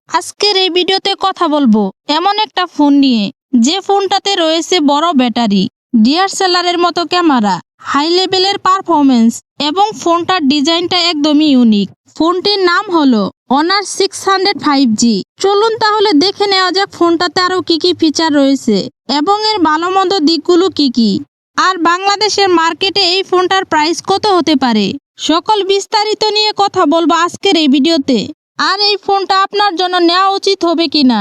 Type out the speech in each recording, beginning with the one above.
আজকের এই ভিডিওতে কথা বলবো এমন একটা ফোন নিয়ে যে ফোনটাতে রয়েছে বড় ব্যাটারি, ডিএসএলআর-এর মতো ক্যামেরা, হাই লেভেলের পারফরমেন্স এবং ফোনটার ডিজাইনটা একদমই ইউনিক। ফোনটির নাম হলো অনার 600 5G। চলুন তাহলে দেখে নেওয়া যাক ফোনটাতে আরো কি কি ফিচার রয়েছে এবং এর ভালো মন্দ দিকগুলো কি কি, আর বাংলাদেশের মার্কেটে এই ফোনটার প্রাইস কত হতে পারে। সকল বিস্তারিত নিয়ে কথা বলবো আজকের এই ভিডিওতে। আর এই ফোনটা আপনার জন্য নেওয়া উচিত হবে কিনা,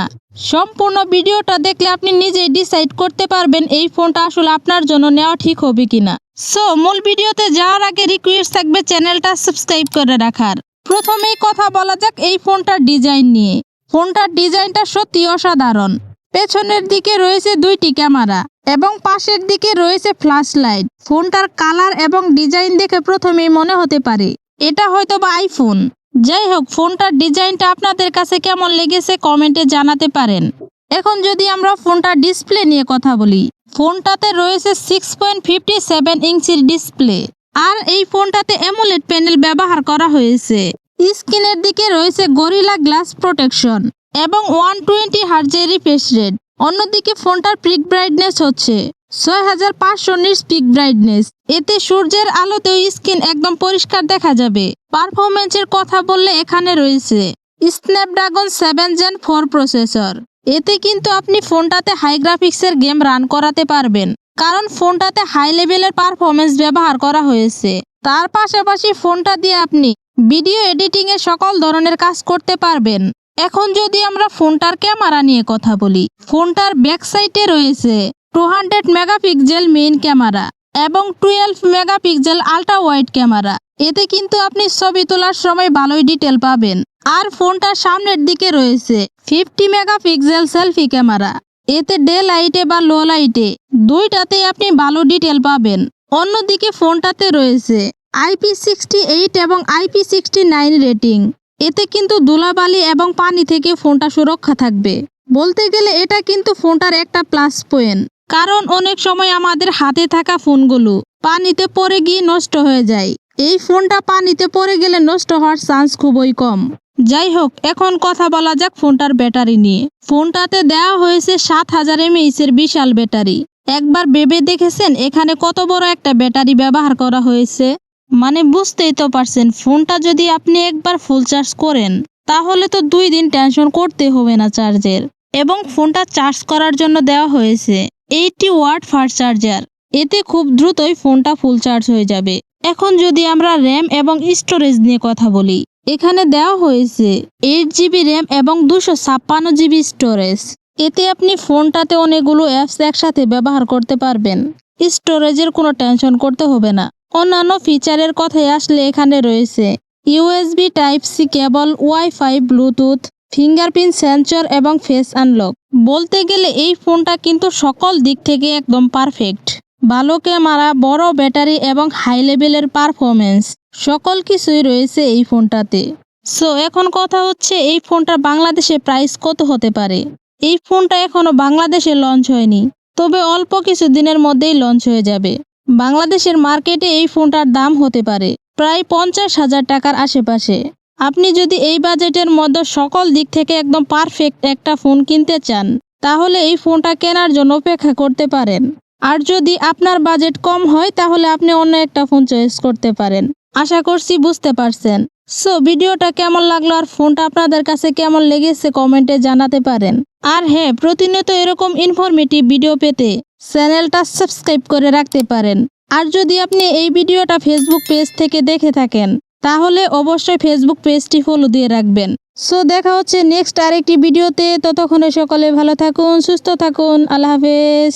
সম্পূর্ণ ভিডিওটা দেখলে আপনি নিজেই ডিসাইড করতে পারবেন এই ফোনটা আসলে আপনার জন্য নেওয়া ঠিক হবে কিনা। সো মূল ভিডিওতে যাওয়ার আগে রিকোয়েস্ট থাকবে চ্যানেলটা সাবস্ক্রাইব করে রাখার। প্রথমেই কথা বলা যাক এই ফোনটার ডিজাইন নিয়ে। ফোনটার ডিজাইনটা সত্যি অসাধারণ। পেছনের দিকে রয়েছে দুইটি ক্যামেরা এবং পাশের দিকে রয়েছে ফ্ল্যাশ লাইট। ফোনটার কালার এবং ডিজাইন দেখে প্রথমেই মনে হতে পারে এটা হয়তো বা আইফোন। যাই হোক, ফোনটার ডিজাইনটা আপনাদের কাছে কেমন লেগেছে কমেন্টে জানাতে পারেন। এখন যদি আমরা ফোনটার ডিসপ্লে নিয়ে কথা বলি, ফোনটাতে রয়েছে 6.57 ইঞ্চির ডিসপ্লে, আর এই ফোনটাতে অ্যামোলেড প্যানেল ব্যবহার করা হয়েছে। স্ক্রিনের দিকে রয়েছে গরিলা গ্লাস প্রোটেকশন এবং 120 হার্জের রিফ্রেশ রেট। অন্যদিকে ফোনটার পিক ব্রাইটনেস হচ্ছে 6500 নিটস পিক ব্রাইটনেস। এতে সূর্যের আলোতেও স্ক্রিন একদম পরিষ্কার দেখা যাবে। পারফরমেন্সের কথা বললে এখানে রয়েছে স্ন্যাপড্রাগন 7 Gen 4 প্রসেসর। এতে কিন্তু আপনি ফোনটাতে হাই গ্রাফিক্সের গেম রান করাতে পারবেন, কারণ ফোনটাতে হাই লেভেলের পারফরমেন্স ব্যবহার করা হয়েছে। তার পাশাপাশি ফোনটা দিয়ে আপনি ভিডিও এডিটিং এ সকল ধরনের কাজ করতে পারবেন। এখন যদি আমরা ফোনটার ক্যামেরা নিয়ে কথা বলি, ফোনটার ব্যাক সাইডে রয়েছে 200 মেগাপিক্সেল মেইন ক্যামেরা এবং 12 মেগাপিক্সেল আল্ট্রা ওয়াইড ক্যামেরা। এতে কিন্তু আপনি ছবি তোলার সময় ভালোই ডিটেল পাবেন। আর ফোনটার সামনের দিকে রয়েছে 50 মেগাপিক্সেল সেলফি ক্যামেরা। এতে ডে লাইটে বা লো লাইটে দুইটাতেই আপনি ভালো ডিটেল পাবেন। অন্যদিকে ফোনটাতে রয়েছে IP68 এবং IP69 রেটিং। এতে কিন্তু ধুলাবালি এবং পানি থেকে ফোনটা সুরক্ষা থাকবে। বলতে গেলে এটা কিন্তু ফোনটার একটা প্লাস পয়েন্ট, কারণ অনেক সময় আমাদের হাতে থাকা ফোনগুলো পানিতে পড়ে গিয়ে নষ্ট হয়ে যায়। এই ফোনটা পানিতে পড়ে গেলে নষ্ট হওয়ার চান্স খুবই কম। যাই হোক, এখন কথা বলা যাক ফোনটার ব্যাটারি নিয়ে। ফোনটাতে দেওয়া হয়েছে 7000 mAh এর বিশাল ব্যাটারি। একবার ভেবে দেখেছেন এখানে কত বড় একটা ব্যাটারি ব্যবহার করা হয়েছে? মানে বুঝতেই তো পারছেন, ফোনটা যদি আপনি একবার ফুল চার্জ করেন তাহলে তো 2 দিন টেনশন করতে হবে না চার্জের। এবং ফোনটা চার্জ করার জন্য দেওয়া হয়েছে 80 ওয়াট ফাস্ট চার্জার। এতে খুব দ্রুতই ফোনটা ফুল চার্জ হয়ে যাবে। এখন যদি আমরা র্যাম এবং স্টোরেজ নিয়ে কথা বলি, এখানে দেওয়া হয়েছে 8GB র্যাম এবং 256GB স্টোরেজ। এতে আপনি ফোনটাতে অনেকগুলো অ্যাপস একসাথে ব্যবহার করতে পারবেন। স্টোরেজের কোনো টেনশন করতে হবে না। অন্যান্য ফিচারের কথায় আসলে এখানে রয়েছে USB Type-C কেবল, ওয়াইফাই, ব্লুটুথ, ফিঙ্গারপ্রিন্ট সেন্সর এবং ফেস আনলক। বলতে গেলে এই ফোনটা কিন্তু সকল দিক থেকে একদম পারফেক্ট। ভালো ক্যামেরা, বড় ব্যাটারি এবং হাই লেভেলের পারফরমেন্স সকল কিছুই রয়েছে এই ফোনটাতে। সো এখন কথা হচ্ছে এই ফোনটার বাংলাদেশে প্রাইস কত হতে পারে। এই ফোনটা এখনো বাংলাদেশে লঞ্চ হয়নি, তবে অল্প কিছু দিনের মধ্যেই লঞ্চ হয়ে যাবে। বাংলাদেশের মার্কেটে এই ফোনটার দাম হতে পারে প্রায় 50,000 টাকার আশেপাশে। আপনি যদি এই বাজেটের মধ্যে সকল দিক থেকে একদম পারফেক্ট একটা ফোন কিনতে চান, তাহলে এই ফোনটা কেনার জন্য অপেক্ষা করতে পারেন। আর যদি আপনার বাজেট কম হয় তাহলে আপনি অন্য একটা ফোন চয়েস করতে পারেন। আশা করছি বুঝতে পারছেন। সো ভিডিওটা কেমন লাগলো আর ফোনটা আপনাদের কাছে কেমন লেগেছে কমেন্টে জানাতে পারেন। আর হ্যাঁ, প্রতিনিয়ত এরকম ইনফরমেটিভ ভিডিও পেতে চ্যানেলটা সাবস্ক্রাইব করে রাখতে পারেন। আর যদি আপনি এই ভিডিওটা ফেসবুক পেজ থেকে দেখে থাকেন তাহলে অবশ্যই ফেসবুক পেজটি ফলো দিয়ে রাখবেন। সো দেখা হচ্ছে নেক্সট আরেকটি ভিডিওতে। ততক্ষণে সকলে ভালো থাকুন, সুস্থ থাকুন। আল্লাহ হাফেজ।